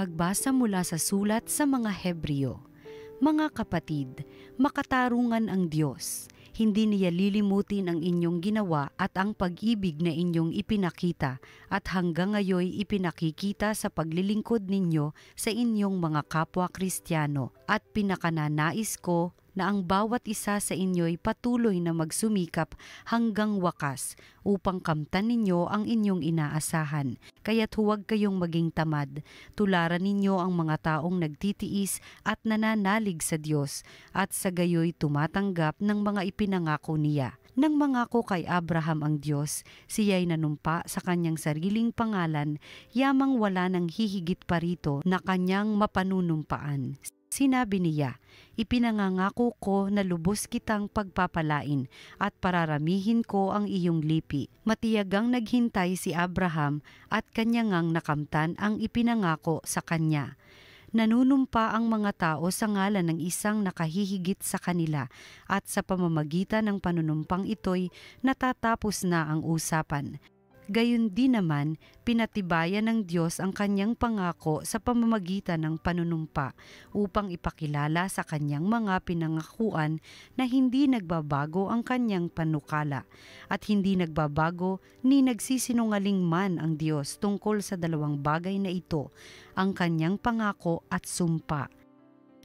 Pagbasa mula sa sulat sa mga Hebreo. Mga kapatid, makatarungan ang Diyos. Hindi niya lilimutin ang inyong ginawa at ang pag-ibig na inyong ipinakita at hanggang ngayoy ipinakikita sa paglilingkod ninyo sa inyong mga kapwa Kristiyano. At pinakananais ko na ang bawat isa sa inyo'y patuloy na magsumikap hanggang wakas upang kamtan ninyo ang inyong inaasahan. Kaya't huwag kayong maging tamad. Tularan ninyo ang mga taong nagtitiis at nananalig sa Diyos at sa gayoy tumatanggap ng mga ipinangako niya. Nang mangako kay Abraham ang Diyos, siya'y nanumpa sa kanyang sariling pangalan, yamang wala nang hihigit pa rito na kanyang mapanunumpaan. Sinabi niya, "Ipinangangako ko na lubos kitang pagpapalain at pararamihin ko ang iyong lipi." Matiyagang naghintay si Abraham at kanya ngang nakamtan ang ipinangako sa kanya. Nanunumpa ang mga tao sa ngalan ng isang nakahihigit sa kanila at sa pamamagitan ng panunumpang ito'y natatapos na ang usapan. Gayon din naman, pinatibayan ng Diyos ang kanyang pangako sa pamamagitan ng panunumpa upang ipakilala sa kanyang mga pinangakuan na hindi nagbabago ang kanyang panukala at hindi nagbabago ni nagsisinungaling man ang Diyos tungkol sa dalawang bagay na ito, ang kanyang pangako at sumpa.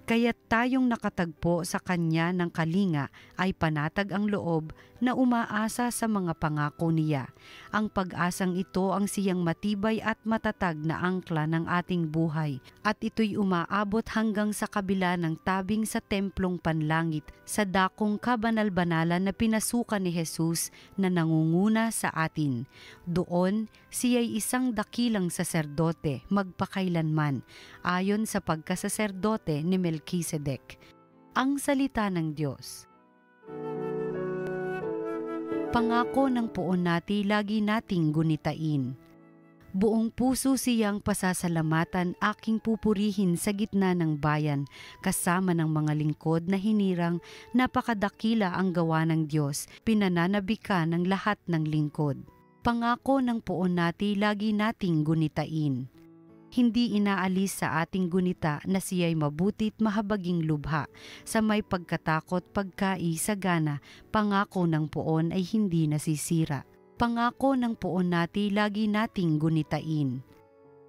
Kaya't tayong nakatagpo sa Kanya ng kalinga ay panatag ang loob na umaasa sa mga pangako niya. Ang pag-asang ito ang siyang matibay at matatag na angkla ng ating buhay at ito'y umaabot hanggang sa kabila ng tabing sa templong panlangit sa dakong kabanal-banalan na pinasukan ni Jesus na nangunguna sa atin. Doon, siya'y isang dakilang saserdote magpakailanman ayon sa pagkasaserdote ni Melchizedek. Ang salita ng Diyos. Pangako ng poon natin lagi nating gunitain. Buong puso siyang pasasalamatan aking pupurihin sa gitna ng bayan, kasama ng mga lingkod na hinirang napakadakila ang gawa ng Diyos, pinananabikan ng lahat ng lingkod. Pangako ng poon natin lagi nating gunitain. Hindi inaalis sa ating gunita na siya'y mabuti't mahabaging lubha. Sa may pagkatakot pagkaisagana, pangako ng poon ay hindi nasisira. Pangako ng poon natin lagi nating gunitain.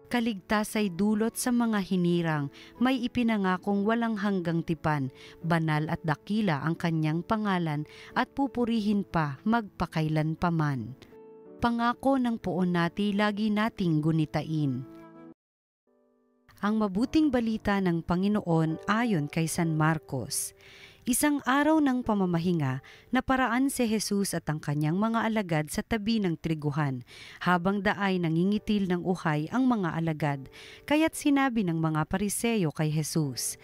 Kaligtas ay dulot sa mga hinirang, may ipinangakong walang hanggang tipan, banal at dakila ang kanyang pangalan at pupurihin pa magpakailan paman. Pangako ng poon natin lagi nating gunitain. Ang mabuting balita ng Panginoon ayon kay San Marcos. Isang araw ng pamamahinga, naparaan si Jesus at ang kanyang mga alagad sa tabi ng triguhan. Habang daay nangingitil ng uhay ang mga alagad, kaya't sinabi ng mga Pariseyo kay Jesus,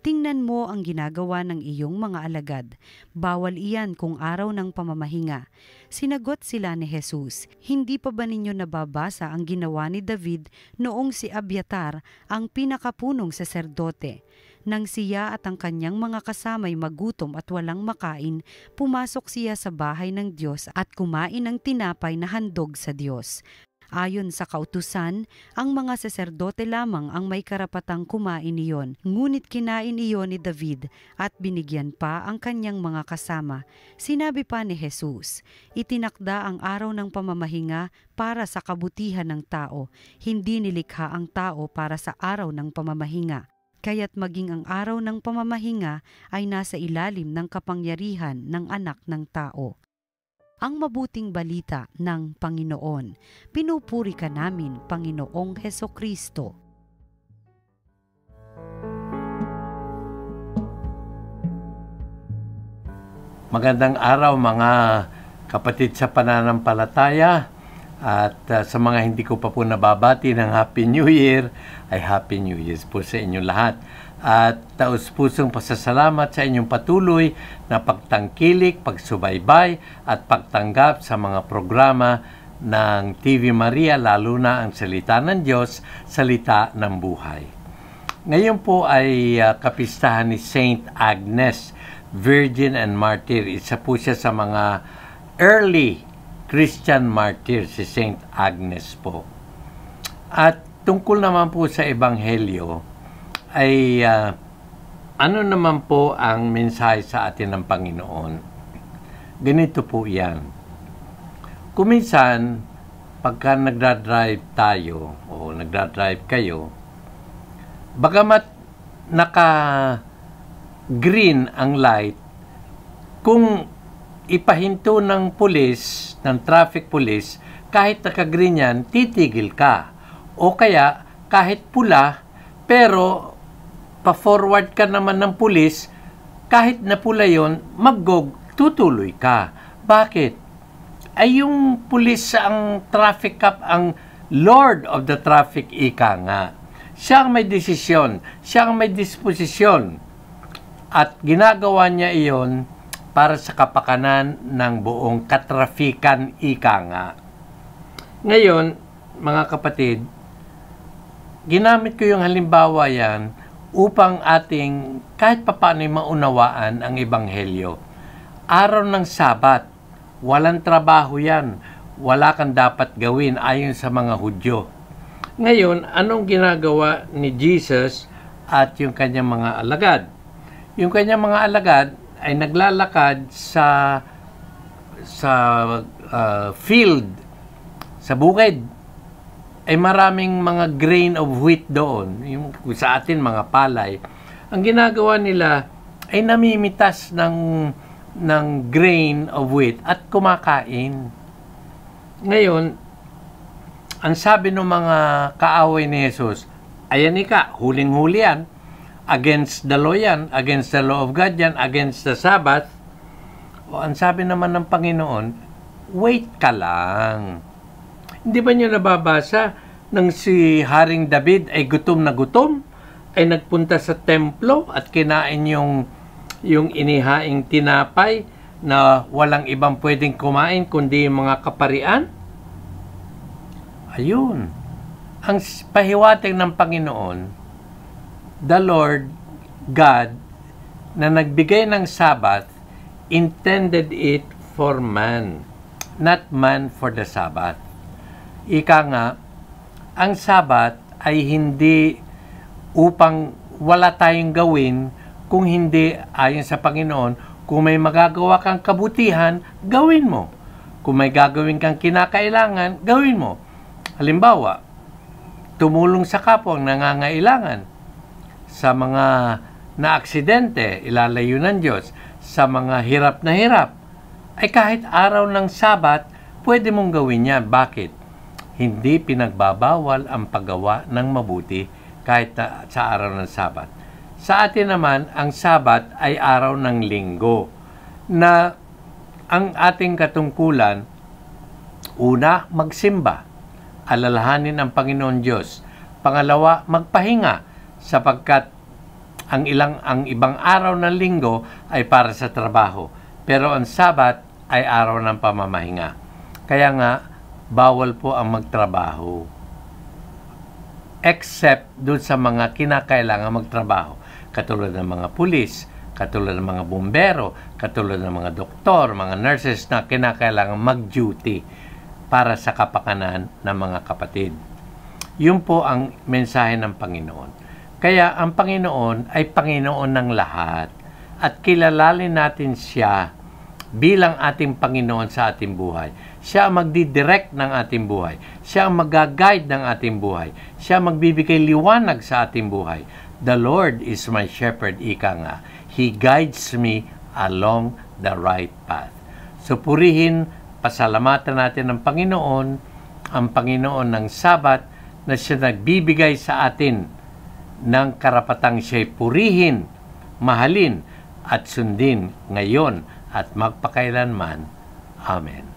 "Tingnan mo ang ginagawa ng iyong mga alagad. Bawal iyan kung araw ng pamamahinga." Sinagot sila ni Jesus, "Hindi pa ba ninyo nababasa ang ginawa ni David noong si Abiatar ang pinakapunong saserdote? Nang siya at ang kanyang mga kasamay magutom at walang makain, pumasok siya sa bahay ng Diyos at kumain ng tinapay na handog sa Diyos. Ayon sa kautusan, ang mga saserdote lamang ang may karapatang kumain iyon. Ngunit kinain iyon ni David at binigyan pa ang kanyang mga kasama." Sinabi pa ni Jesus, "Itinakda ang araw ng pamamahinga para sa kabutihan ng tao. Hindi nilikha ang tao para sa araw ng pamamahinga. Kaya't maging ang araw ng pamamahinga ay nasa ilalim ng kapangyarihan ng anak ng tao." Ang mabuting balita ng Panginoon. Pinupuri ka namin, Panginoong Hesukristo. Magandang araw mga kapatid sa pananampalataya at sa mga hindi ko pa po nababati ng Happy New Year, ay Happy New Year po sa inyong lahat. At taus-pusong pasasalamat sa inyong patuloy na pagtangkilik, pagsubaybay at pagtanggap sa mga programa ng TV Maria, lalo na ang Salita ng Diyos, Salita ng Buhay. Ngayon po ay kapistahan ni Saint Agnes, Virgin and Martyr. Isa po siya sa mga early Christian martyr, si Saint Agnes po. At tungkol naman po sa Ebanghelyo ay ano naman po ang mensahe sa atin ng Panginoon? Ganito po yan. Kuminsan, pagka nagdadrive tayo o nagdadrive kayo, bagamat naka-green ang light, kung ipahinto ng pulis, ng traffic police, kahit naka-green yan, titigil ka. O kaya, kahit pula, pero pa-forward ka naman ng pulis, kahit na pula yon, tutuloy ka. Bakit? Ay yung pulis ang traffic cop, ang Lord of the traffic, ika nga. Siya ang may desisyon, siya ang may disposisyon. At ginagawa niya iyon para sa kapakanan ng buong katrafikan, ika nga. Ngayon, mga kapatid, ginamit ko yung halimbawa yan upang ating kahit papaano'y maunawaan ang Ebanghelyo. Araw ng Sabat, walang trabaho yan. Wala kang dapat gawin ayon sa mga Hudyo. Ngayon, anong ginagawa ni Jesus at yung kanyang mga alagad? Yung kanyang mga alagad ay naglalakad sa field, sa bukid. Ay maraming mga grain of wheat doon, yung sa atin mga palay. Ang ginagawa nila ay namimitas ng grain of wheat at kumakain. Ngayon, ang sabi ng mga kaaway ni Jesus, ayan ika, huling-huli yan, against the law yan, against the law of God yan, against the Sabbath. O ang sabi naman ng Panginoon, wait ka lang. Hindi ba niyo nababasa nang si Haring David ay gutom na gutom, ay nagpunta sa templo at kinain yung inihaing tinapay na walang ibang pwedeng kumain kundi yung mga kaparian? Ayun. Ang pahiwatig ng Panginoon, the Lord God, na nagbigay ng Sabbath, intended it for man, not man for the Sabbath. Ika nga, ang Sabat ay hindi upang wala tayong gawin, kung hindi ayon sa Panginoon. Kung may magagawa kang kabutihan, gawin mo. Kung may gagawin kang kinakailangan, gawin mo. Halimbawa, tumulong sa kapwang nangangailangan. Sa mga na-aksidente, ilalayo ng Diyos. Sa mga hirap na hirap, ay kahit araw ng Sabat, pwede mong gawin yan. Bakit? Hindi pinagbabawal ang paggawa ng mabuti kahit sa araw ng Sabat. Sa atin naman, ang Sabat ay araw ng linggo na ang ating katungkulan, una, magsimba, alalahanin ang Panginoon Diyos. Pangalawa, magpahinga sapagkat ang ibang araw ng linggo ay para sa trabaho. Pero ang Sabat ay araw ng pamamahinga. Kaya nga, bawal po ang magtrabaho. Except doon sa mga kinakailangan magtrabaho. Katulad ng mga pulis, katulad ng mga bumbero, katulad ng mga doktor, mga nurses na kinakailangan mag-duty para sa kapakanan ng mga kapatid. Yun po ang mensahe ng Panginoon. Kaya ang Panginoon ay Panginoon ng lahat at kilalalin natin siya bilang ating Panginoon sa ating buhay. Siya ang magdidirect ng ating buhay. Siya ang mag-guide ng ating buhay. Siya ang magbibigay liwanag sa ating buhay. The Lord is my shepherd, ika nga. He guides me along the right path. So purihin, pasalamatan natin ng Panginoon, ang Panginoon ng Sabat, na siya nagbibigay sa atin ng karapatang siya'y purihin, mahalin, at sundin ngayon at magpakailanman. Amen.